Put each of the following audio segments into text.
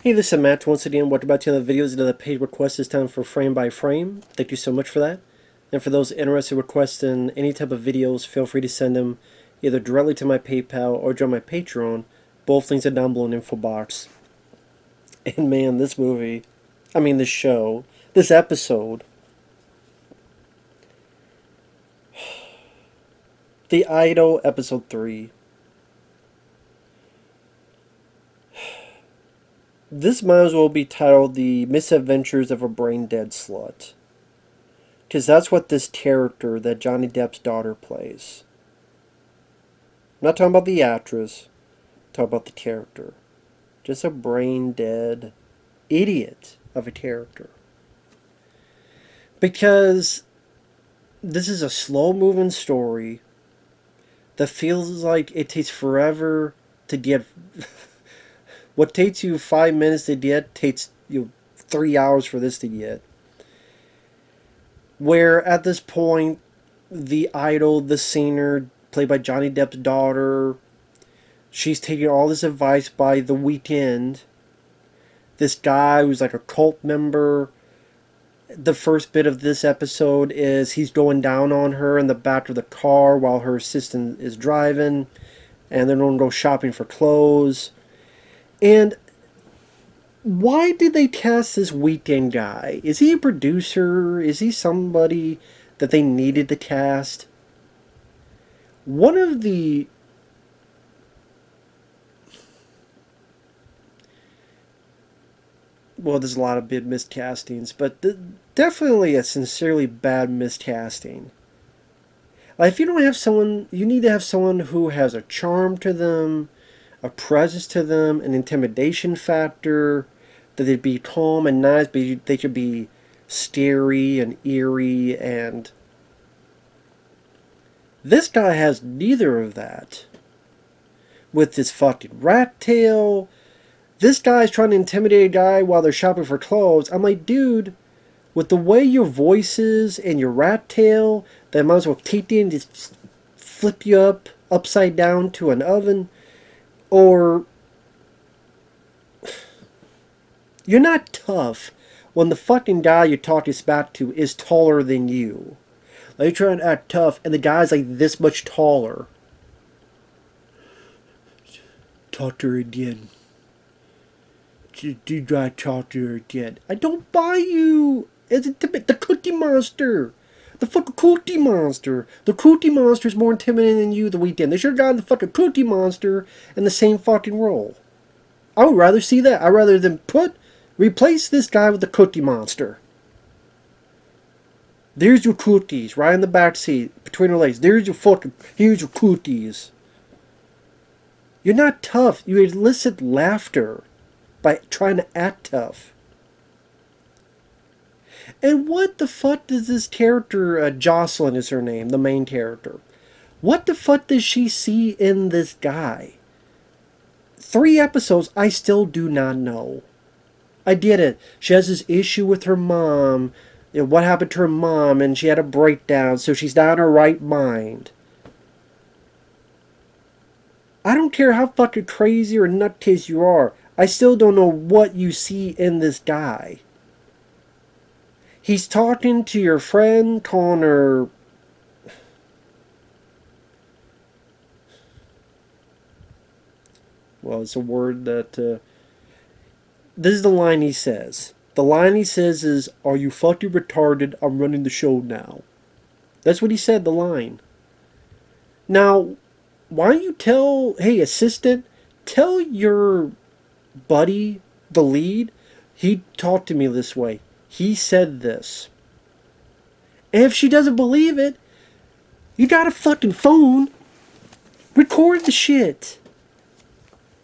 Hey, this is Matt once again. Welcome back to another video. Another paid request this time for frame by frame. Thank you so much for that. And for those interested in requesting any type of videos, feel free to send them either directly to my PayPal or join my Patreon. Both links are down below in the info box. And man, this show, this episode, The Idol episode 3. This might as well be titled The Misadventures of a Brain Dead Slut. Because that's what this character that Johnny Depp's daughter plays. I'm not talking about the actress. I'm talking about the character. Just a brain dead idiot of a character. Because this is a slow moving story that feels like it takes forever to get... What takes you 5 minutes to get takes you 3 hours for this to get. Where at this point, the idol, the singer, played by Johnny Depp's daughter, she's taking all this advice by The Weeknd. This guy who's like a cult member. The first bit of this episode is he's going down on her in the back of the car while her assistant is driving. And they're going to go shopping for clothes. And why did they cast this Weeknd guy? Is he a producer? Is he somebody that they needed to cast? One of the... Well, there's a lot of big miscastings, but definitely a sincerely bad miscasting. Like, if you don't have someone... You need to have someone who has a charm to them, a presence to them, an intimidation factor, that they'd be calm and nice, but they could be scary and eerie, and this guy has neither of that. With this fucking rat tail, this guy's trying to intimidate a guy while they're shopping for clothes. I'm like, dude, with the way your voice is and your rat tail, they might as well take you and just flip you upside down to an oven. Or, you're not tough when the fucking guy you're talking back to is taller than you. Like, you're trying to act tough, and the guy's like this much taller. Talk to her again. Do not talk to her again. I don't buy you. It's the Cookie Monster. The fucking Cookie Monster. The Cookie Monster is more intimidating than you, The Weeknd. They should have gotten the fucking Cookie Monster in the same fucking role. I would rather see that. I'd rather than replace this guy with the Cookie Monster. There's your cookies, right in the back seat, between her legs. Here's your cookies. You're not tough. You elicit laughter by trying to act tough. And what the fuck does this character, Jocelyn is her name, the main character. What the fuck does she see in this guy? 3 episodes, I still do not know. I get it. She has this issue with her mom. You know, what happened to her mom, and she had a breakdown, so she's not in her right mind. I don't care how fucking crazy or nutcase you are. I still don't know what you see in this guy. He's talking to your friend, calling her... Well, it's a word that... This is the line he says. The line he says is, "Are you fucking retarded? I'm running the show now." That's what he said, the line. Now, why don't you tell... Hey, assistant, tell your buddy, the lead, he talked to me this way. He said this. And if she doesn't believe it, you got a fucking phone. Record the shit.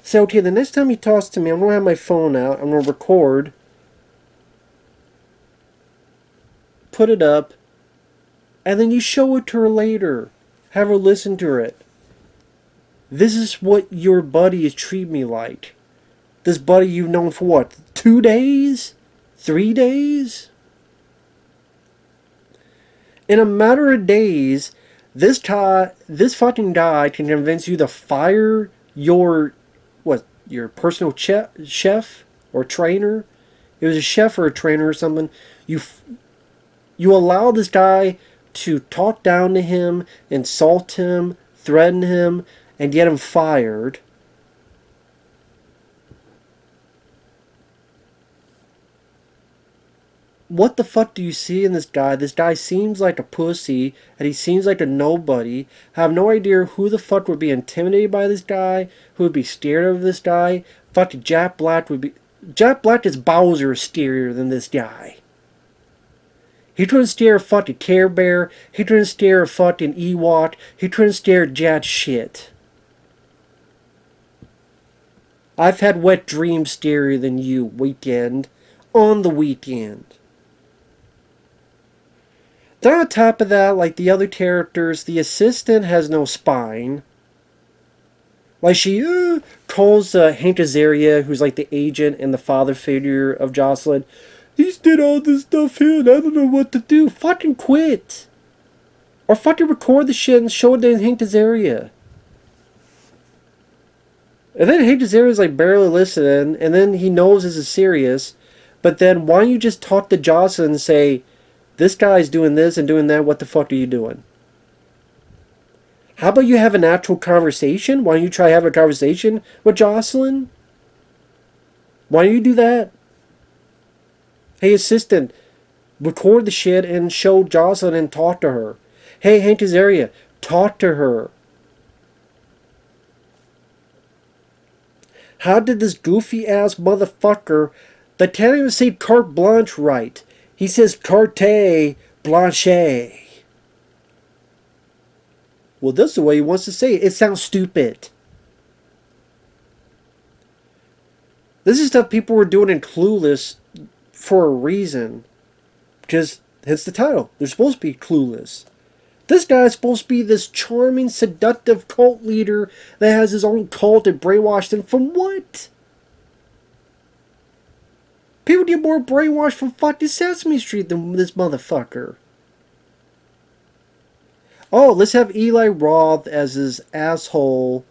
Say, okay, the next time he talks to me, I'm going to have my phone out. I'm going to record. Put it up. And then you show it to her later. Have her listen to it. This is what your buddy is treating me like. This buddy you've known for what? 2 days? 3 days? In a matter of days, this fucking guy can convince you to fire your personal chef? or trainer. It was a chef or a trainer or something. You allow this guy to talk down to him, insult him, threaten him, and get him fired. What the fuck do you see in this guy? This guy seems like a pussy, and he seems like a nobody. I have no idea who the fuck would be intimidated by this guy, who would be scared of this guy. Fucking Jack Black would be... Jack Black is Bowser scarier than this guy. He couldn't scare a fucking Care Bear. He couldn't scare a fucking Ewok. He couldn't scare jack shit. I've had wet dreams scarier than you, Weekend. On the weekend. Then on top of that, like the other characters, the assistant has no spine. Like she calls Hank Azaria, who's like the agent and the father figure of Jocelyn. He's did all this stuff here and I don't know what to do. Fucking quit. Or fucking record the shit and show it to Hank Azaria. And then Hank Azaria's like barely listening, and then he knows this is serious. But then why don't you just talk to Jocelyn and say, this guy's doing this and doing that, what the fuck are you doing? How about you have an actual conversation? Why don't you try to have a conversation with Jocelyn? Why don't you do that? Hey, assistant, record the shit and show Jocelyn and talk to her. Hey, Hank Azaria, talk to her. How did this goofy-ass motherfucker that can't even say carte blanche right? He says carte blanche. Well, that's the way he wants to say it. It sounds stupid. This is stuff people were doing in Clueless for a reason. Because hence the title. They're supposed to be clueless. This guy's supposed to be this charming, seductive cult leader that has his own cult and brainwashed them from what? People get more brainwashed from fucking Sesame Street than this motherfucker. Oh, let's have Eli Roth as his asshole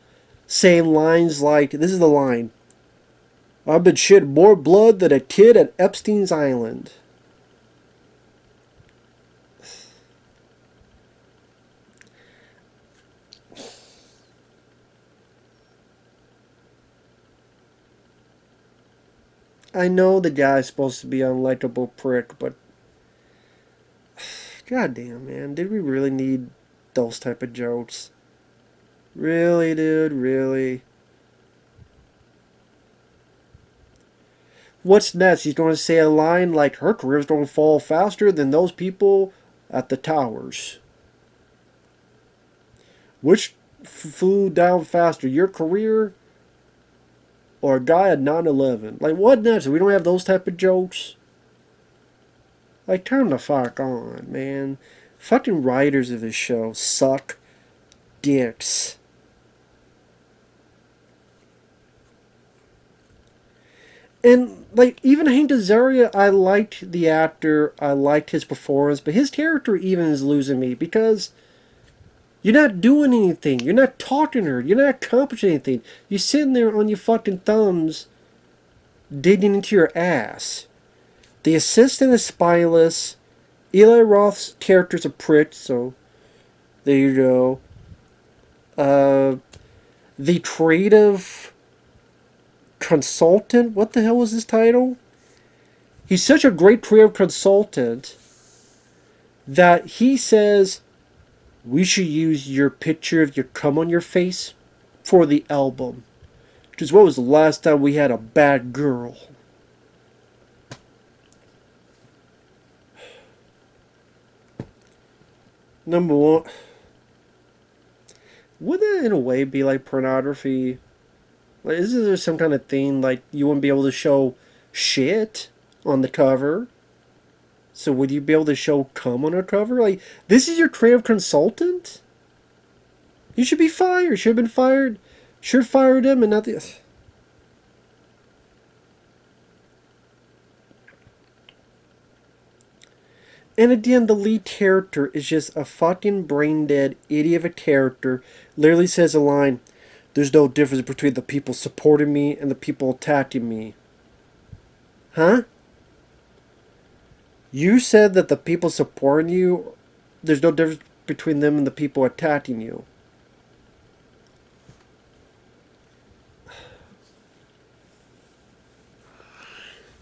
saying lines like, this is the line, I've been shitting more blood than a kid at Epstein's Island. I know the guy's supposed to be an unlikable prick, but goddamn, man, did we really need those type of jokes? Really, dude, really? What's next? He's going to say a line like, her career's going to fall faster than those people at the towers. Which flew down faster, your career or a guy at 9/11? Like, what next? We don't have those type of jokes? Like, turn the fuck on, man. Fucking writers of this show suck dicks. And, like, even Hank Azaria, I liked the actor, I liked his performance, but his character even is losing me because you're not doing anything. You're not talking to her. You're not accomplishing anything. You're sitting there on your fucking thumbs digging into your ass. The assistant is spineless. Eli Roth's character's a prick, so there you go. The creative consultant, what the hell was his title? He's such a great creative consultant that he says, we should use your picture of your cum on your face for the album. Because what was the last time we had a bad girl? Number one, wouldn't that in a way be like pornography? Like, isn't there some kind of thing like you wouldn't be able to show shit on the cover? So would you be able to show cum on a cover? Like, this is your creative consultant? You should be fired. Should have been fired. Should have fired him and not the... And again, the lead character is just a fucking brain-dead idiot of a character. Literally says a line, there's no difference between the people supporting me and the people attacking me. Huh? You said that the people supporting you, there's no difference between them and the people attacking you.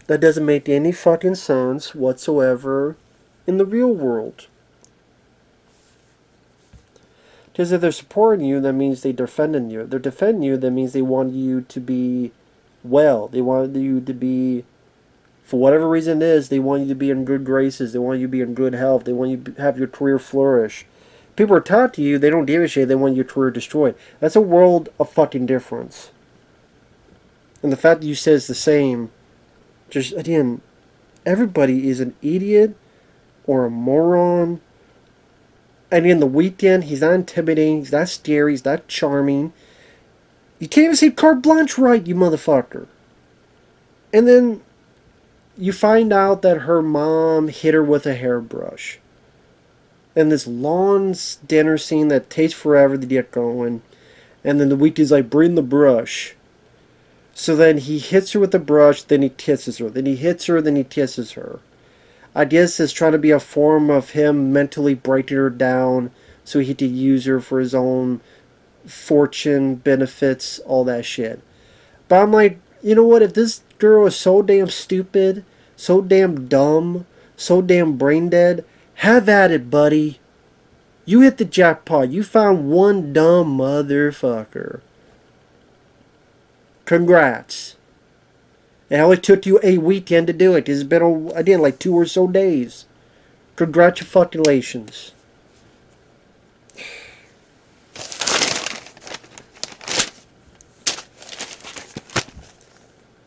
That doesn't make any fucking sense whatsoever in the real world. Because if they're supporting you, that means they're defending you. If they're defending you, that means they want you to be well. They want you to be, for whatever reason it is, they want you to be in good graces. They want you to be in good health. They want you to have your career flourish. People are taught to you, they don't give a shit. They want your career destroyed. That's a world of fucking difference. And the fact that you said it's the same, just, again, everybody is an idiot or a moron. And in the weekend, he's not intimidating, he's not scary, he's not charming. You can't even say carte blanche right, you motherfucker. And then you find out that her mom hit her with a hairbrush. And this long dinner scene that takes forever to get going. And then the weekend's like, bring the brush. So then he hits her with the brush, then he kisses her. Then he hits her, then he kisses her. I guess it's trying to be a form of him mentally breaking her down so he could use her for his own fortune, benefits, all that shit. But I'm like, you know what? If this girl is so damn stupid, so damn dumb, so damn brain dead, have at it, buddy. You hit the jackpot. You found one dumb motherfucker. Congrats. It only took you a weekend to do it. It's been, again, like 2 or so days. Congratulations.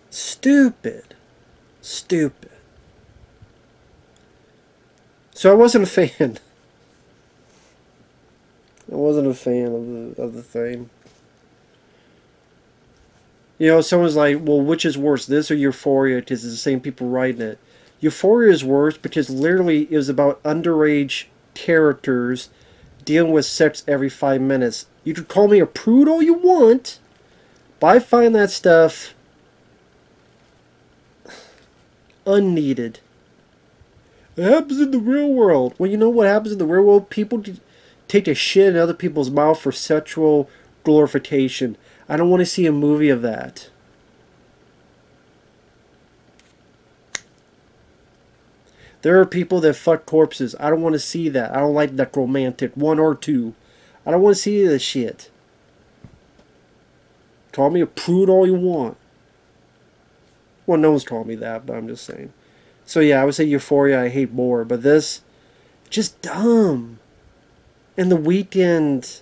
Stupid. Stupid. So I wasn't a fan. I wasn't a fan of the thing. You know, someone's like, well, which is worse, this or Euphoria? Because it's the same people writing it. Euphoria is worse because literally it was about underage characters dealing with sex every 5 minutes. You could call me a prude all you want, but I find that stuff unneeded. It happens in the real world. Well, you know what happens in the real world? People take a shit in other people's mouth for sexual glorification. I don't want to see a movie of that. There are people that fuck corpses. I don't want to see that. I don't like that romantic. 1 or 2. I don't want to see this shit. Call me a prude all you want. Well, no one's called me that, but I'm just saying. So yeah, I would say Euphoria I hate more. But this, just dumb. And the weekend...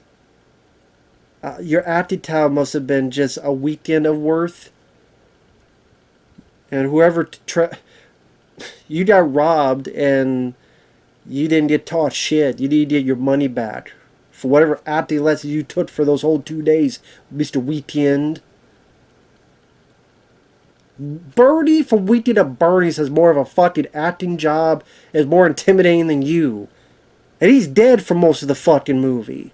your attitude must have been just a weekend of worth. And whoever... you got robbed and you didn't get taught shit. You didn't get your money back. For whatever acting lessons you took for those whole 2 days, Mr. Weekend. Bernie from Weekend at Bernie's has more of a fucking acting job. Is more intimidating than you. And he's dead for most of the fucking movie.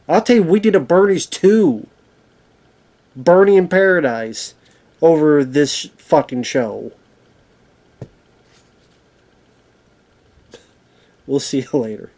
I'll tell you, we did a Bernie's 2. Bernie in Paradise. Over this fucking show. We'll see you later.